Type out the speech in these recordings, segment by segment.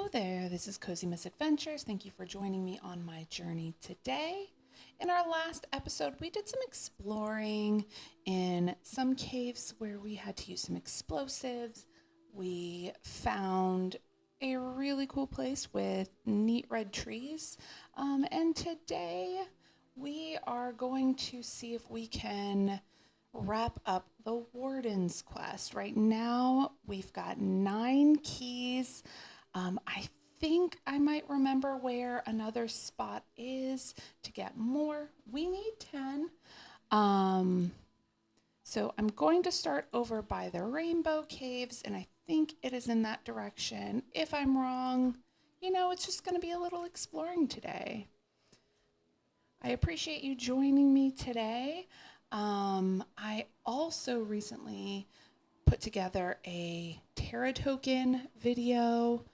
Hello there, this is Cozy Miss Adventures. Thank you for joining me on my journey today. In our last episode, we did some exploring in some caves where we had to use some explosives. We found a really cool place with neat red trees. And today we are going to see if we can wrap up the Warden's quest. Right now, we've got 9 keys. I think I might remember where another spot is to get more. We need 10. So I'm going to start over by the Rainbow Caves, and I think it is in that direction. If I'm wrong, it's just going to be a little exploring today. I appreciate you joining me today. I also recently put together a Terra token video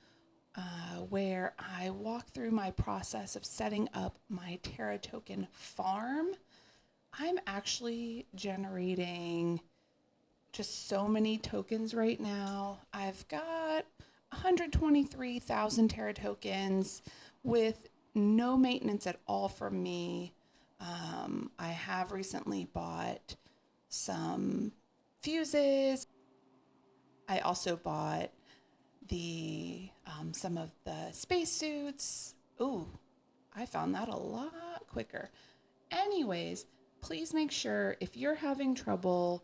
where I walk through my process of setting up my Terra token farm. I'm actually generating just so many tokens right now. I've got 123,000 Terra tokens with no maintenance at all from me. I have recently bought some fuses. I also bought some of the spacesuits. Ooh, I found that a lot quicker. Anyways, please make sure if you're having trouble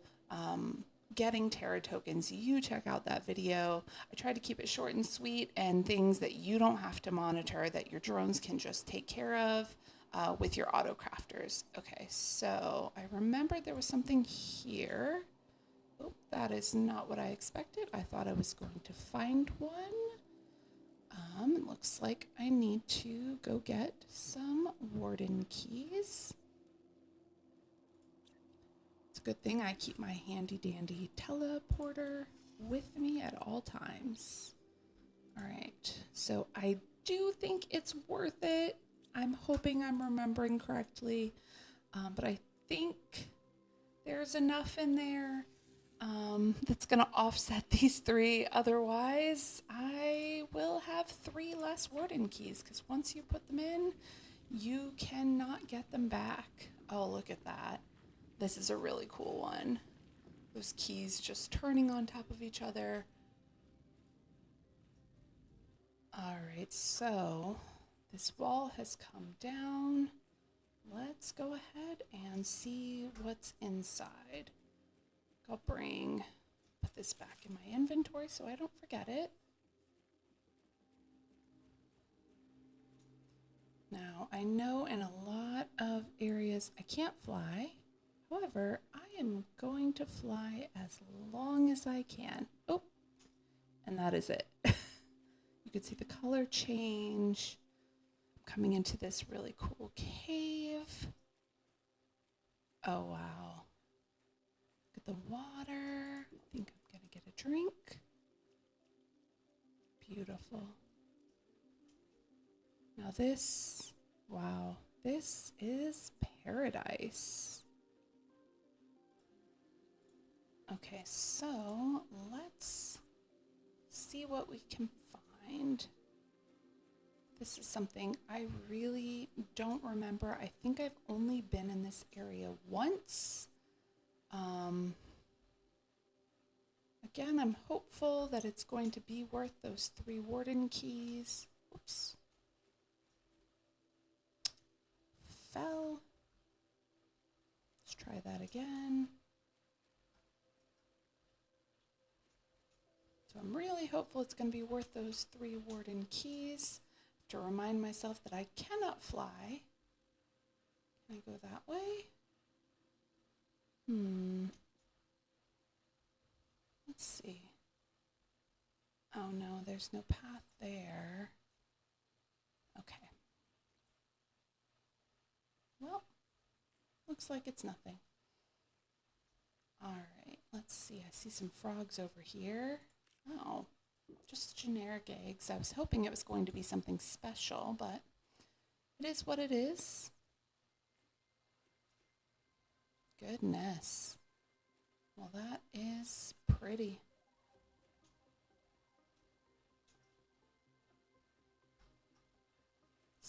getting Terra tokens, you check out that video. I tried to keep it short and sweet and things that you don't have to monitor, that your drones can just take care of with your auto crafters. Okay, so I remembered there was something here. Oh, that is not what I expected. I thought I was going to find one. It looks like I need to go get some Warden Keys. It's a good thing I keep my handy dandy teleporter with me at all times. All right, so I do think it's worth it. I'm hoping I'm remembering correctly, but I think there's enough in there that's going to offset these 3. Otherwise, I will have 3 less Warden Keys, because once you put them in, you cannot get them back. Oh, look at that. This is a really cool one. Those keys just turning on top of each other. All right, so this wall has come down. Let's go ahead and see what's inside. I'll put this back in my inventory so I don't forget it. Now, I know in a lot of areas I can't fly. However, I am going to fly as long as I can. Oh, and that is it. You can see the color change. I'm coming into this really cool cave. Oh, wow. Look at the water. I think I'm going to get a drink. Beautiful. Now this, wow, this is paradise. Okay, so let's see what we can find. This is something I really don't remember. I think I've only been in this area once. Again, I'm hopeful that it's going to be worth those 3 Warden Keys. Oops. Fell. Let's try that again. So I'm really hopeful it's going to be worth those 3 Warden Keys. I have to remind myself that I cannot fly. Can I go that way? Let's see. Oh no, there's no path there. Okay. Well, looks like it's nothing. All right, let's see. I see some frogs over here. Oh, just generic eggs. I was hoping it was going to be something special, but it is what it is. Goodness. Well, that is pretty.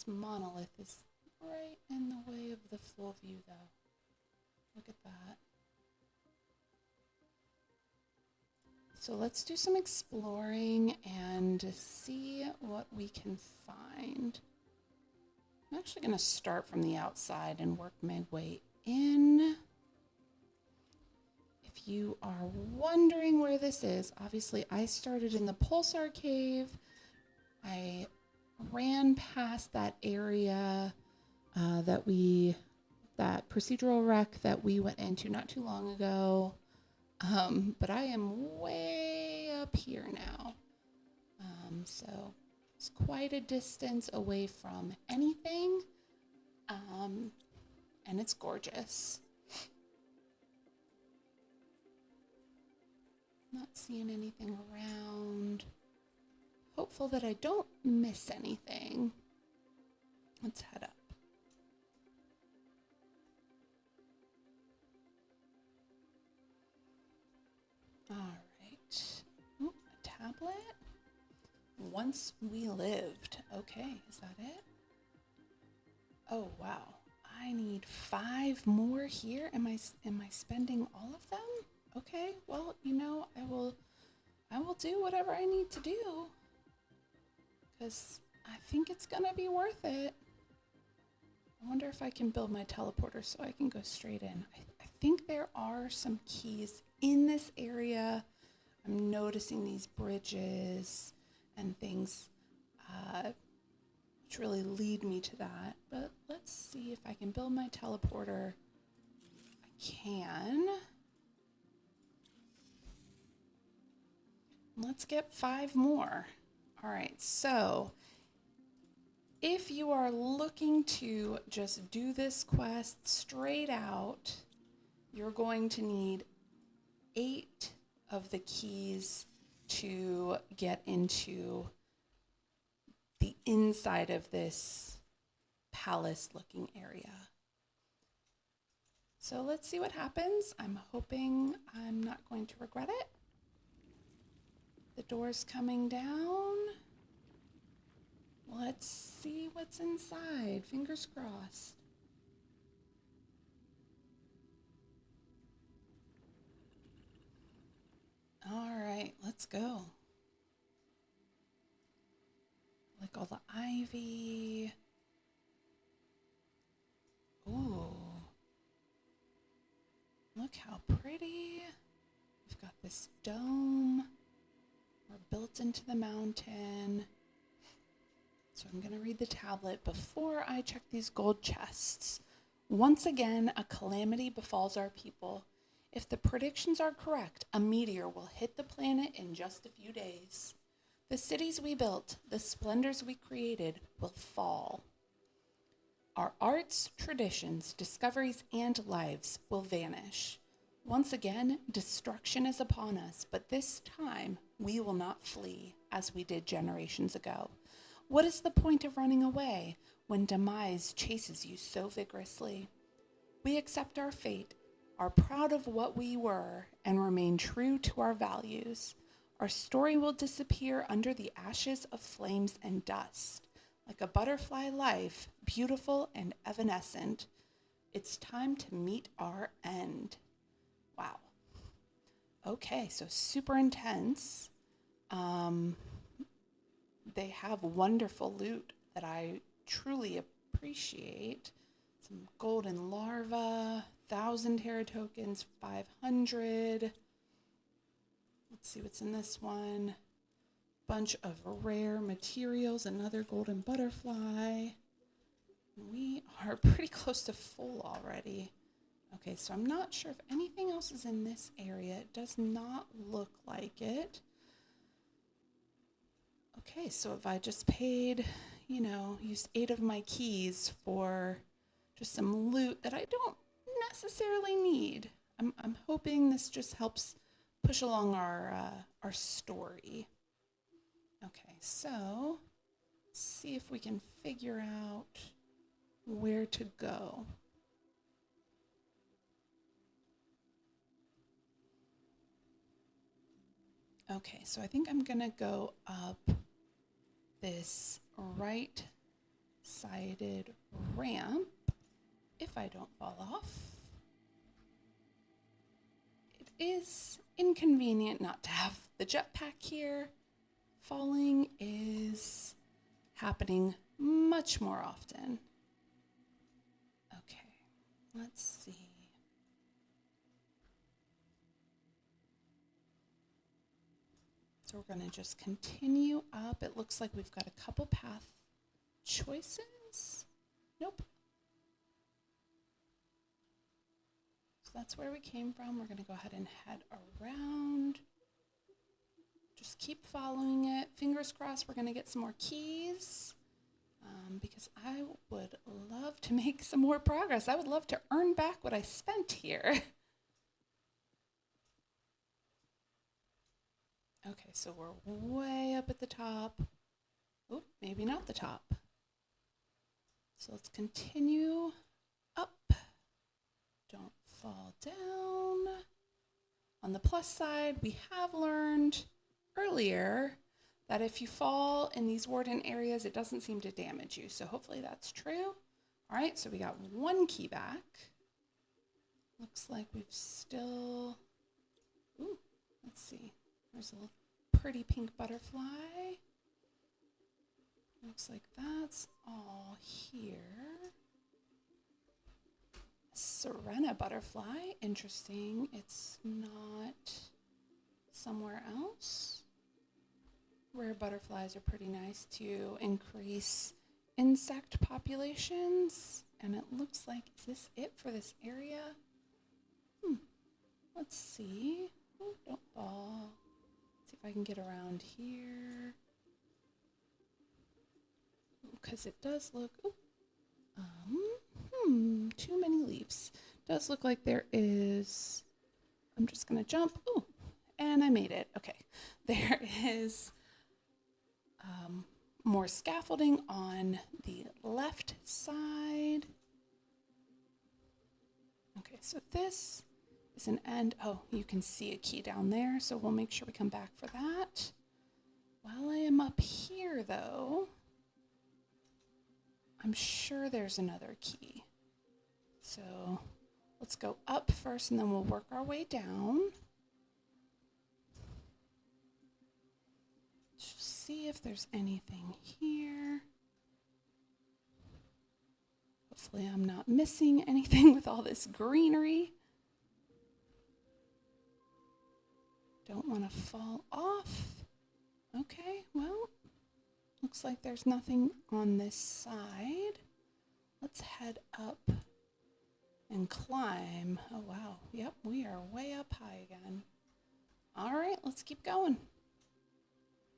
monolith is right in the way of the full view, though. Look at that. So let's do some exploring and see what we can find. I'm actually going to start from the outside and work my way in. If you are wondering where this is, obviously I started in the Pulsar Cave. I ran past that area that procedural wreck that we went into not too long ago. But I am way up here now. So it's quite a distance away from anything. And it's gorgeous. Not seeing anything around. Hopeful that I don't miss anything. Let's head up. All right. Ooh, a tablet. Once we lived. Okay, is that it? Oh, wow. I need 5 more here. Am I spending all of them? Okay, well, I will do whatever I need to do. Because I think it's gonna be worth it. I wonder if I can build my teleporter so I can go straight in. I think there are some keys in this area. I'm noticing these bridges and things, which really lead me to that. But let's see if I can build my teleporter. I can. Let's get 5 more. All right, so if you are looking to just do this quest straight out, you're going to need 8 of the keys to get into the inside of this palace-looking area. So let's see what happens. I'm hoping I'm not going to regret it. The door's coming down. Let's see what's inside. Fingers crossed. All right, let's go. Like all the ivy. Ooh. Look how pretty. We've got this dome. We're built into the mountain. So I'm going to read the tablet before I check these gold chests. Once again, a calamity befalls our people. If the predictions are correct, a meteor will hit the planet in just a few days. The cities we built, the splendors we created, will fall. Our arts, traditions, discoveries, and lives will vanish. Once again, destruction is upon us, but this time we will not flee as we did generations ago. What is the point of running away when demise chases you so vigorously? We accept our fate, are proud of what we were, and remain true to our values. Our story will disappear under the ashes of flames and dust. Like a butterfly life, beautiful and evanescent, it's time to meet our end. Wow. Okay, so super intense. They have wonderful loot that I truly appreciate. Some golden larva, 1,000 Terra tokens, 500. Let's see what's in this one. Bunch of rare materials, another golden butterfly. We are pretty close to full already. Okay, so I'm not sure if anything else is in this area. It does not look like it. Okay, so if I just paid, used 8 of my keys for just some loot that I don't necessarily need. I'm hoping this just helps push along our story. Okay, so let's see if we can figure out where to go. Okay, so I think I'm gonna go up this right sided ramp if I don't fall off. It is inconvenient not to have the jetpack here. Falling is happening much more often. Okay, let's see. So we're going to just continue up. It looks like we've got a couple path choices. Nope. So that's where we came from. We're going to go ahead and head around. Just keep following it. Fingers crossed we're going to get some more keys because I would love to make some more progress. I would love to earn back what I spent here. Okay, so we're way up at the top. Oop, maybe not the top. So let's continue up. Don't fall down. On the plus side, we have learned earlier that if you fall in these warden areas, it doesn't seem to damage you. So hopefully that's true. All right, so we got one key back. Looks like we've still, ooh, let's see. There's a pretty pink butterfly. Looks like that's all here. Serena butterfly, interesting. It's not somewhere else. Rare butterflies are pretty nice to increase insect populations. And it looks like, is this it for this area? Let's see. Oh, don't fall. See if I can get around here. Because it does look, too many leaves. Does look like there is, I'm just going to jump. Ooh, and I made it. Okay. There is more scaffolding on the left side. Okay, so this is an end. Oh, you can see a key down there, so we'll make sure we come back for that. While I am up here, though, I'm sure there's another key. So let's go up first, and then we'll work our way down. Just see if there's anything here. Hopefully I'm not missing anything with all this greenery. Don't want to fall off. Okay, well, looks like there's nothing on this side. Let's head up and climb. Oh, wow. Yep, we are way up high again. All right, let's keep going.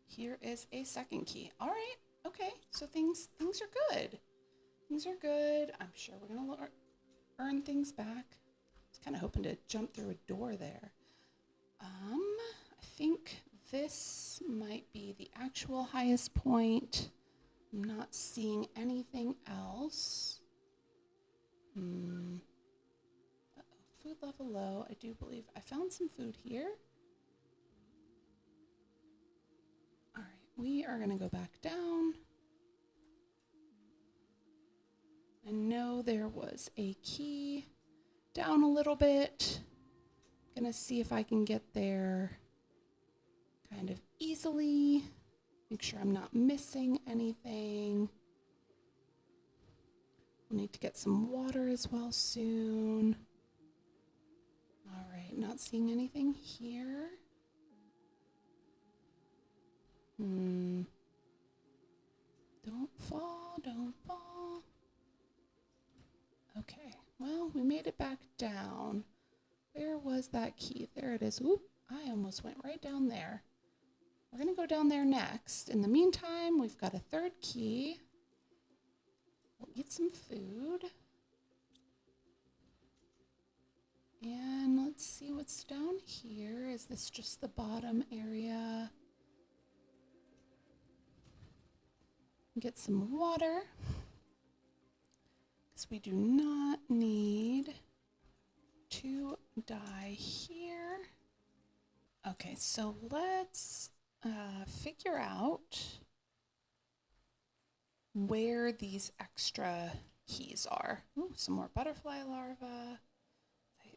Here is a second key. All right, okay, so things are good. Things are good. I'm sure we're going to earn things back. I was kind of hoping to jump through a door there. I think this might be the actual highest point. I'm not seeing anything else. Uh-oh, food level low. I do believe I found some food here. All right, we are going to go back down. I know there was a key down a little bit. Gonna see if I can get there kind of easily. Make sure I'm not missing anything. We'll need to get some water as well soon. All right, not seeing anything here. Don't fall, don't fall. Okay, well, we made it back down. Where was that key? There it is. Oop, I almost went right down there. We're going to go down there next. In the meantime, we've got a third key. We'll eat some food. And let's see what's down here. Is this just the bottom area? Get some water. Because we do not need to die here. Okay, so let's figure out where these extra keys are. Ooh, some more butterfly larvae.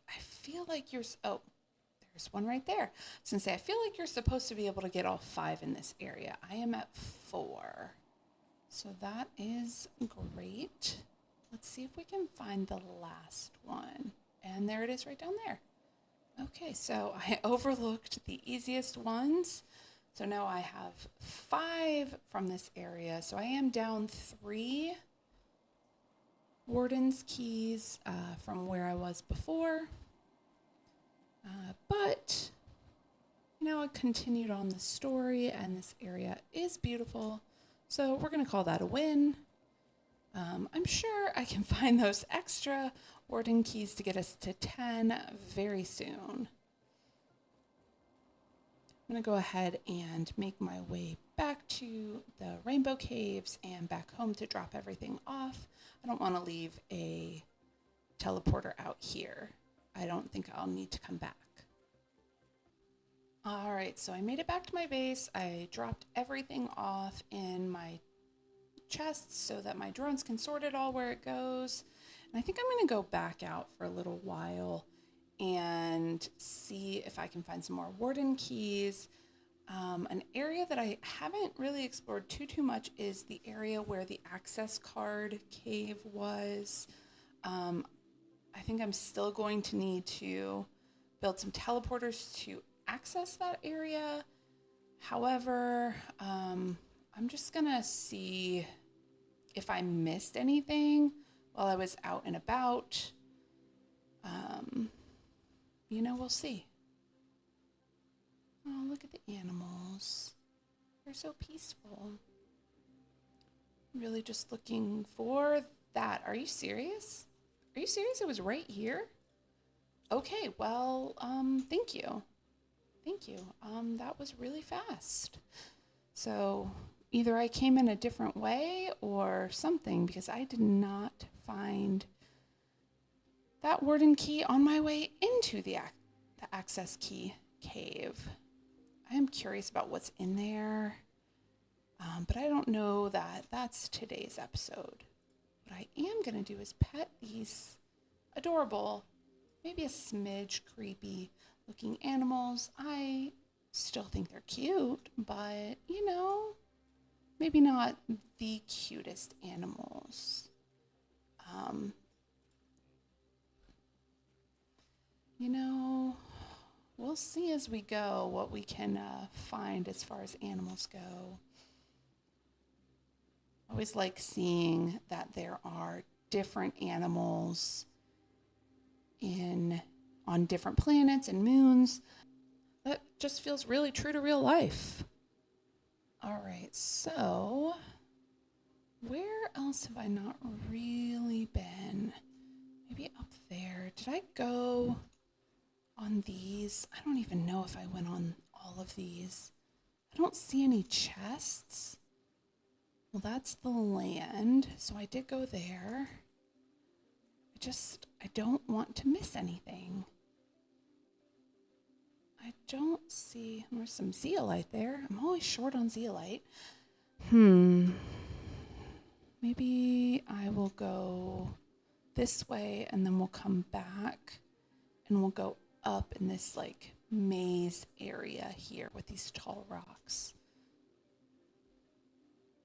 I feel like there's one right there. I was gonna say, I feel like you're supposed to be able to get all 5 in this area. I am at 4. So that is great. Let's see if we can find the last one. And there it is right down there. Okay, so I overlooked the easiest ones. So now I have 5 from this area. So I am down 3 Warden's keys from where I was before. But, I continued on the story, and this area is beautiful. So we're going to call that a win. I'm sure I can find those extra Warden keys to get us to 10 very soon. I'm going to go ahead and make my way back to the Rainbow Caves and back home to drop everything off. I don't want to leave a teleporter out here. I don't think I'll need to come back. All right, so I made it back to my base. I dropped everything off in my chests so that my drones can sort it all where it goes. And I think I'm going to go back out for a little while and see if I can find some more Warden keys. An area that I haven't really explored too much is the area where the access card cave was. I think I'm still going to need to build some teleporters to access that area. However, I'm just gonna see if I missed anything while I was out and about. We'll see. Oh, look at the animals. They're so peaceful. Really just looking for that. Are you serious? Are you serious? It was right here? Okay, well, thank you. Thank you. That was really fast. So either I came in a different way or something, because I did not find that Warden key on my way into the access key cave. I am curious about what's in there, but I don't know that that's today's episode. What I am going to do is pet these adorable, maybe a smidge creepy looking animals. I still think they're cute, but maybe not the cutest animals. We'll see as we go what we can find as far as animals go. I always like seeing that there are different animals on different planets and moons. That just feels really true to real life. All right, so where else have I not really been? Maybe up there. Did I go on these? I don't even know if I went on all of these. I don't see any chests. Well, that's the land, so I did go there. I don't want to miss anything. I don't see, there's some zeolite there. I'm always short on zeolite. Maybe I will go this way and then we'll come back and we'll go up in this maze area here with these tall rocks.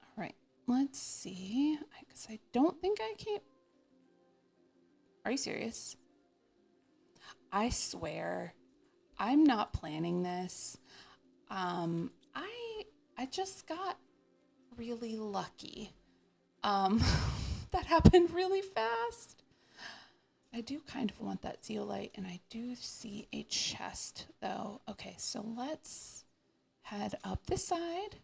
All right, let's see, because I don't think I came. Are you serious? I swear, I'm not planning this. I just got really lucky. That happened really fast. I do kind of want that zeolite, and I do see a chest, though. Okay, so let's head up this side.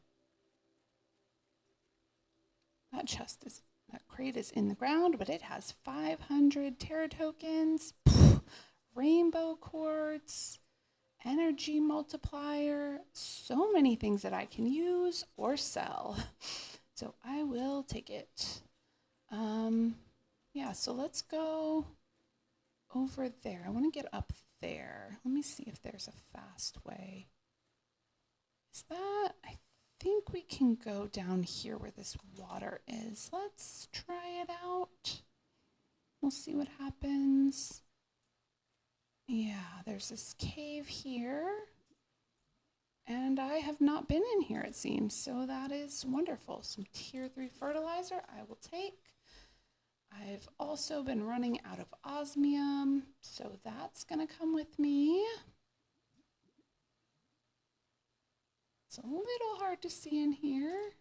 That crate is in the ground, but it has 500 Terra tokens, rainbow quartz, energy multiplier, so many things that I can use or sell. So I will take it. So let's go over there. I want to get up there. Let me see if there's a fast way. I think we can go down here where this water is. Let's try it out. We'll see what happens. Yeah, there's this cave here. And I have not been in here, it seems, so that is wonderful. Some tier 3 fertilizer I will take. I've also been running out of osmium, so that's going to come with me. It's a little hard to see in here,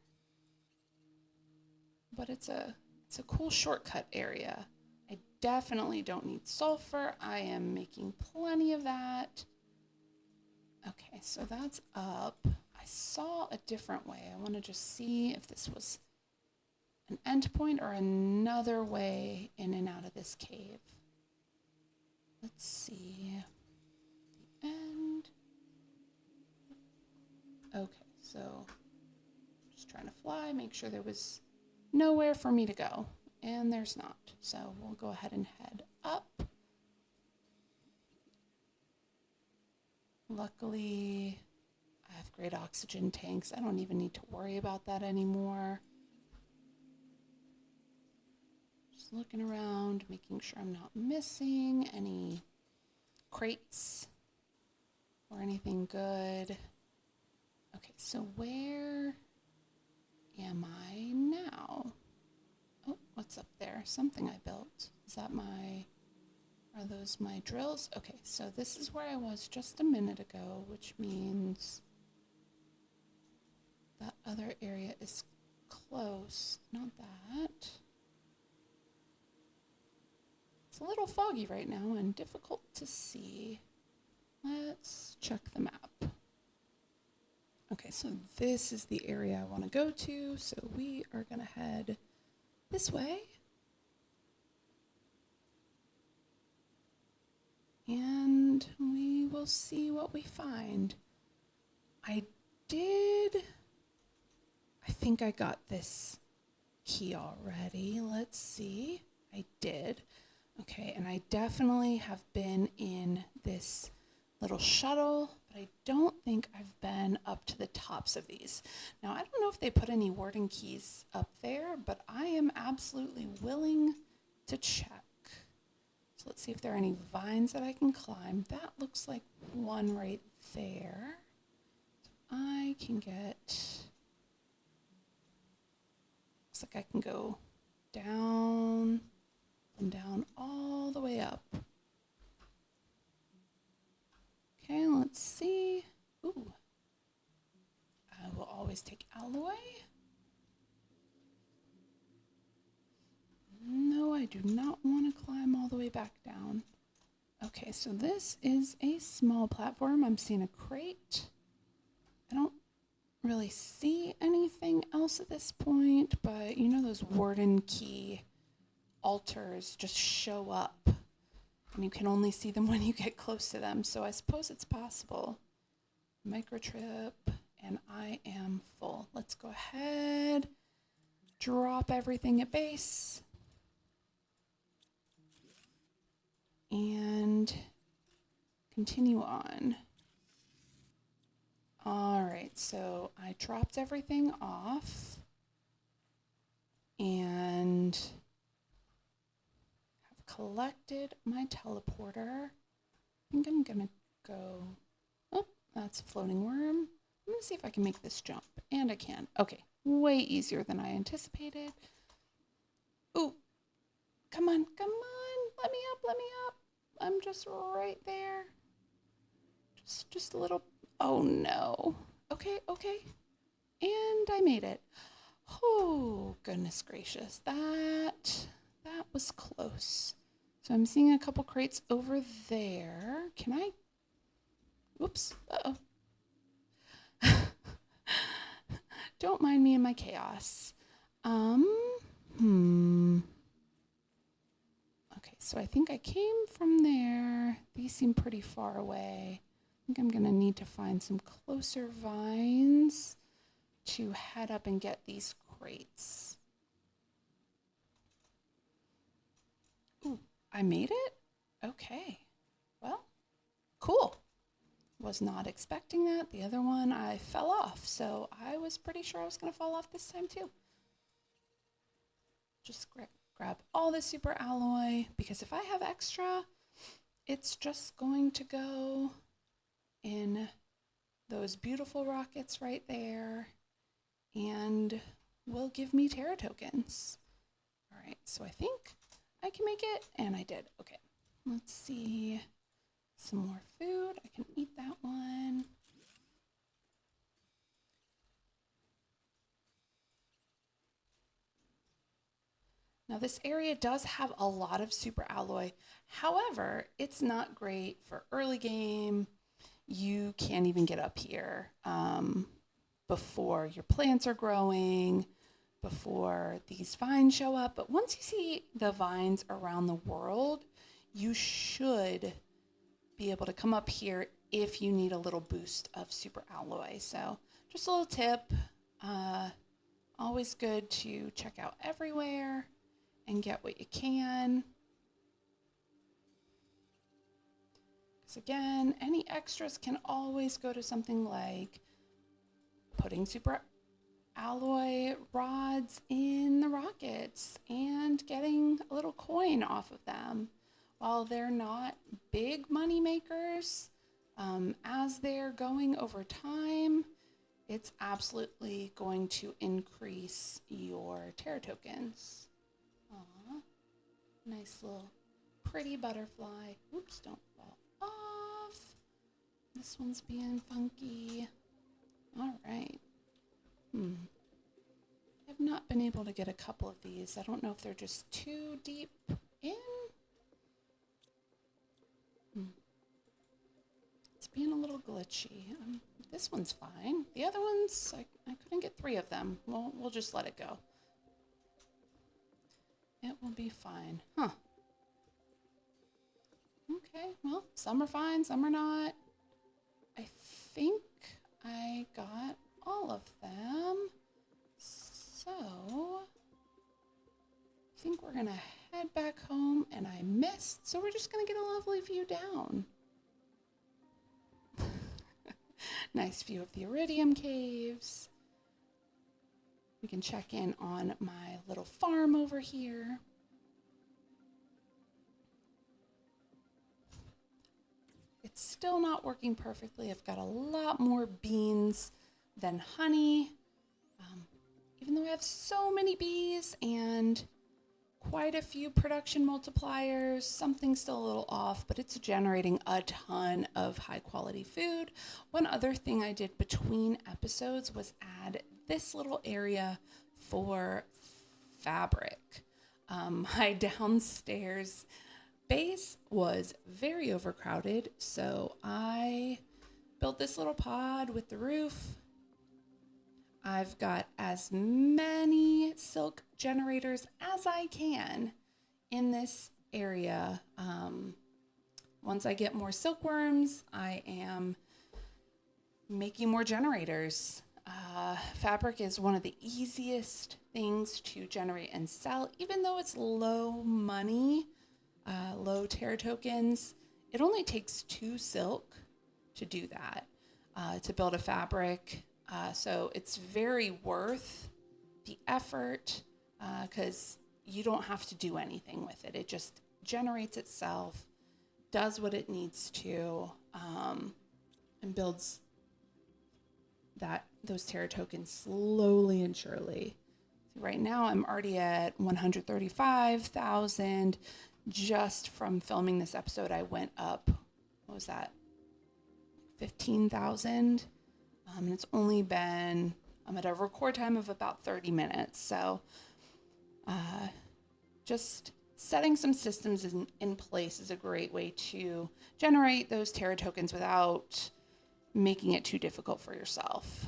but it's a cool shortcut area. I definitely don't need sulfur. I am making plenty of that. Okay, so that's up. I saw a different way. I want to just see if this was an endpoint or another way in and out of this cave. Let's see. The end. Okay, so just trying to fly, make sure there was nowhere for me to go. And there's not. So we'll go ahead and head up. Luckily, I have great oxygen tanks. I don't even need to worry about that anymore. Just looking around, making sure I'm not missing any crates or anything good. Okay, so where am I now? Oh, what's up there? Something I built. Is that are those my drills? Okay, so this is where I was just a minute ago, which means that other area is close. Not that. It's a little foggy right now and difficult to see. Let's check the map. Okay, so this is the area I want to go to, so we are going to head this way. And we will see what we find. I think I got this key already. Let's see. I did. Okay, and I definitely have been in this little shuttle, but I don't think I've been up to the tops of these. Now, I don't know if they put any Warden Keys up there, but I am absolutely willing to check. So let's see if there are any vines that I can climb. That looks like one right there. I can looks like I can go down and down all the way up. Okay, let's see. Ooh. I will always take alloy. No, I do not want to climb all the way back down. Okay, so this is a small platform. I'm seeing a crate. I don't really see anything else at this point, but you know those Warden Key altars just show up, and you can only see them when you get close to them, so I suppose it's possible. Microtrip, and I am full. Let's go ahead, drop everything at base, and continue on. All right, so I dropped everything off and have collected my teleporter. I think I'm gonna go, oh, that's a floating worm. I'm gonna see if I can make this jump, and I can. Okay, way easier than I anticipated. Ooh, come on, let me up. I'm just right there. Just a little, oh no. Okay, and I made it. Oh, goodness gracious, that was close. So I'm seeing a couple crates over there. Can I, whoops, uh-oh. Don't mind me and my chaos. Okay, so I think I came from there. These seem pretty far away. I think I'm gonna need to find some closer vines to head up and get these crates. Ooh, I made it? Okay, well, cool. was not expecting that. The other one, I fell off, so I was pretty sure I was going to fall off this time too. Just grab all the super alloy, because if I have extra, it's just going to go in those beautiful rockets right there and will give me Terra tokens. All right, so I think I can make it, and I did. Okay, let's see. Some more food. I can eat that one. Now this area does have a lot of super alloy. However, it's not great for early game. You can't even get up here before your plants are growing, before these vines show up. But once you see the vines around the world, you should be able to come up here if you need a little boost of super alloy. So just a little tip, always good to check out everywhere and get what you can. Because again, any extras can always go to something like putting super alloy rods in the rockets and getting a little coin off of them. While they're not big money makers, as they're going over time, it's absolutely going to increase your Terra tokens. Aw, nice little pretty butterfly. Oops, don't fall off. This one's being funky. All right. I've not been able to get a couple of these. I don't know if they're just too deep in. It's being a little glitchy. This one's fine. The other ones, I couldn't get 3 of them. We'll just let it go. It will be fine. Huh. Okay, well, some are fine, some are not. I think I got all of them. So, I think we're gonna head back home, and I missed, so we're just gonna get a lovely view down. Nice view of the iridium caves. We can check in on my little farm over here. It's still not working perfectly. I've got a lot more beans than honey. Even though I have so many bees and quite a few production multipliers, something's still a little off, but it's generating a ton of high quality food. One other thing I did between episodes was add this little area for fabric. My downstairs base was very overcrowded, so I built this little pod with the roof. I've got as many silk generators as I can in this area. Once I get more silkworms, I am making more generators. Fabric is one of the easiest things to generate and sell, even though it's low money, low Terra tokens. It only takes 2 silk to do that, to build a fabric. So it's very worth the effort, because you don't have to do anything with it. It just generates itself, does what it needs to, and builds those Terra tokens slowly and surely. Right now I'm already at 135,000. Just from filming this episode, I went up, what was that, 15,000? And it's only been, I'm at a record time of about 30 minutes. So just setting some systems in place is a great way to generate those Terra tokens without making it too difficult for yourself.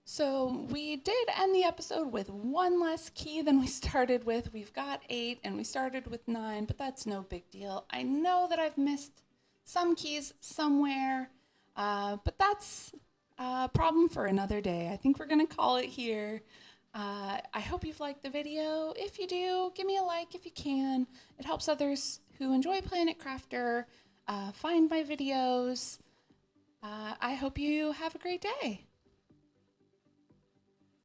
So we did end the episode with 1 less key than we started with. We've got 8 and we started with 9, but that's no big deal. I know that I've missed some keys somewhere, but that's a problem for another day. I think we're going to call it here. I hope you've liked the video. If you do, give me a like if you can. It helps others who enjoy Planet Crafter find my videos. I hope you have a great day.